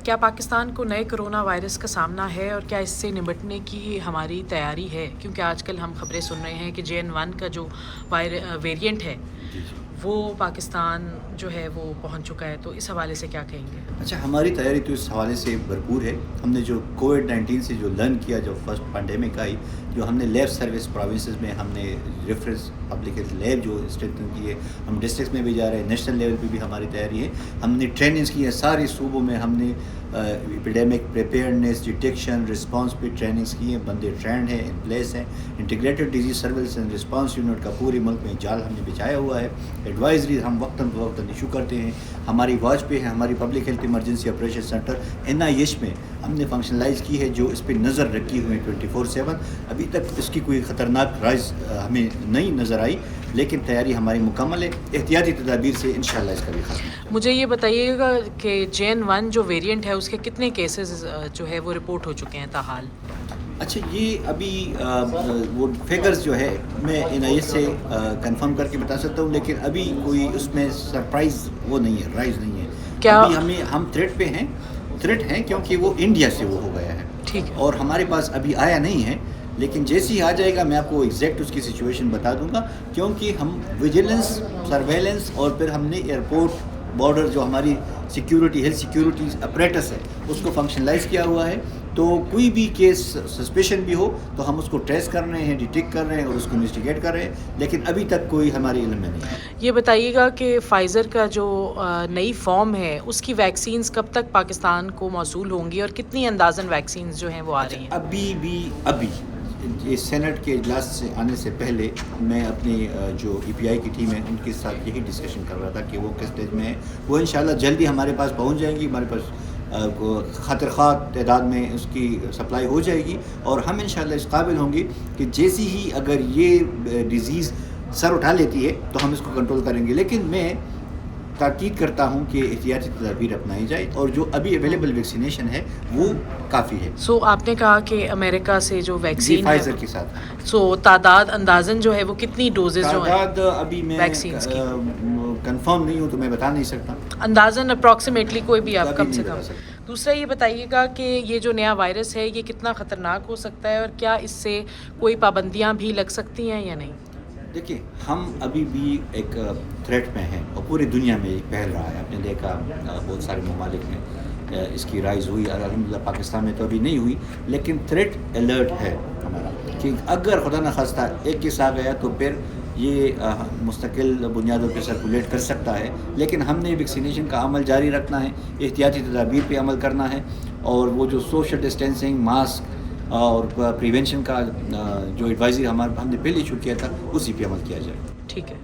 کیا پاکستان کو نئے کرونا وائرس کا سامنا ہے اور کیا اس سے نمٹنے کی ہماری تیاری ہے؟ کیونکہ آج کل ہم خبریں سن رہے ہیں کہ JN1 کا جو ویریئنٹ ہے وہ پاکستان جو ہے وہ پہنچ چکا ہے، تو اس حوالے سے کیا کہیں گے؟ اچھا، ہماری تیاری تو اس حوالے سے بھرپور ہے. ہم نے جو کووڈ-19 سے جو لرن کیا، جو فرسٹ پینڈیمک آئی، جو ہم نے لیب سروس پروونسز میں ہم نے ریفرنس پبلک ہیلتھ لیب جو اسٹرینتھن کی ہے، ہم ڈسٹرکس میں بھی جا رہے ہیں، نیشنل لیول پہ بھی ہماری تیاری ہے. ہم نے ٹریننگز کی ہیں سارے صوبوں میں. ہم نے ایپیڈیمک پریپیئرنیس، ڈیٹیکشن، رسپانس پہ ٹریننگز کی ہیں. بندے ٹرینڈ ہیں، ان پلیس ہیں. Integrated disease surveillance and response unit کا پورے ملک میں جال ہم نے بچھایا ہوا ہے. ایڈوائزری ہم وقتاً فوقتاً ایشو کرتے ہیں. ہماری واچ پہ ہے ہماری public health emergency operation centre NIH میں ہم نے فنکشنلائز کی ہے، جو اس پہ نظر رکھی ہوئی 24/7. ابھی تک اس کی کوئی خطرناک رائز ہمیں نہیں نظر آئی، لیکن تیاری ہماری مکمل ہے. احتیاطی تدابیر سے انشاءاللہ اس کا بھی خاتمہ. مجھے یہ بتائیے گا کہ JN1 جو ویریئنٹ ہے اس کے کتنے کیسز جو ہے وہ رپورٹ ہو چکے ہیں تاحال؟ اچھا، یہ ابھی وہ فگرز جو ہے میں NIH سے کنفرم کر کے بتا سکتا ہوں، لیکن ابھی کوئی اس میں سرپرائز وہ نہیں ہے، رائز نہیں ہے. کیا ابھی ہم تھریٹ پہ ہیں، تھریٹ ہیں کیونکہ وہ انڈیا سے وہ ہو گیا ہے. ٹھیک ہے. اور ہمارے پاس ابھی آیا نہیں ہے، لیکن جیسے ہی آ جائے گا میں آپ کو ایگزیکٹ اس کی سچویشن بتا دوں گا. کیونکہ ہم ویجیلنس، سرویلنس اور پھر ہم نے ایئرپورٹ بارڈر جو ہماری سیکیورٹی ہیلتھ سیکیورٹی اپریٹس ہے اس کو فنکشنلائز کیا ہوا ہے. تو کوئی بھی کیس سسپیشن بھی ہو تو ہم اس کو ٹریس کر رہے ہیں، ڈیٹیکٹ کر رہے ہیں اور اس کو انویسٹیگیٹ کر رہے ہیں، لیکن ابھی تک کوئی ہمارے علم میں نہیں ہے. یہ بتائیے گا کہ فائزر کا جو نئی فارم ہے اس کی ویکسینز کب تک پاکستان کو موصول ہوں گی اور کتنی اندازاً ویکسینز جو ہیں وہ آ رہی ہیں؟ ابھی یہ سینٹ کے اجلاس سے آنے سے پہلے میں اپنی جو EPI کی ٹیم ہے ان کے ساتھ یہی ڈسکشن کر رہا تھا کہ وہ کس اسٹیج میں ہے. وہ انشاءاللہ جلدی ہمارے پاس پہنچ جائیں گی. ہمارے پاس خاطر خواہ تعداد میں اس کی سپلائی ہو جائے گی اور ہم انشاءاللہ اس قابل ہوں گے کہ جیسی ہی اگر یہ ڈیزیز سر اٹھا لیتی ہے تو ہم اس کو کنٹرول کریں گے. لیکن میں تاکید کرتا ہوں کہ احتیاطی تدابیر اپنائی جائے اور جو ابھی اویلیبل ویکسینیشن ہے وہ کافی ہے. آپ نے کہا کہ امریکہ سے جو ویکسین فائزر کے ساتھ تعداد اندازاً جو ہے وہ کتنی ڈوزز جو ہیں؟ تعداد ابھی میں کنفرم نہیں ہوں تو میں بتا نہیں سکتا. اندازاً اپروکسیمیٹلی کوئی بھی آپ کم سے کم. دوسرا یہ بتائیے گا کہ یہ جو نیا وائرس ہے یہ کتنا خطرناک ہو سکتا ہے اور کیا اس سے کوئی پابندیاں بھی لگ سکتی ہیں یا نہیں؟ دیکھیں، ہم ابھی بھی ایک تھریٹ میں ہیں اور پوری دنیا میں ایک پھیل رہا ہے. آپ نے دیکھا بہت سارے ممالک میں اس کی رائز ہوئی، الحمدللہ پاکستان میں تو ابھی نہیں ہوئی، لیکن تھریٹ الرٹ ہے ہمارا کہ اگر خدا نخواستہ ایک کیس آ گیا تو پھر یہ مستقل بنیادوں پہ سرکولیٹ کر سکتا ہے. لیکن ہم نے ویکسینیشن کا عمل جاری رکھنا ہے، احتیاطی تدابیر پہ عمل کرنا ہے اور وہ جو سوشل ڈسٹینسنگ، ماسک اور پریونشن کا جو ایڈوائزری ہم نے پہلے ایشو کیا تھا اسی پہ عمل کیا جائے. ٹھیک ہے.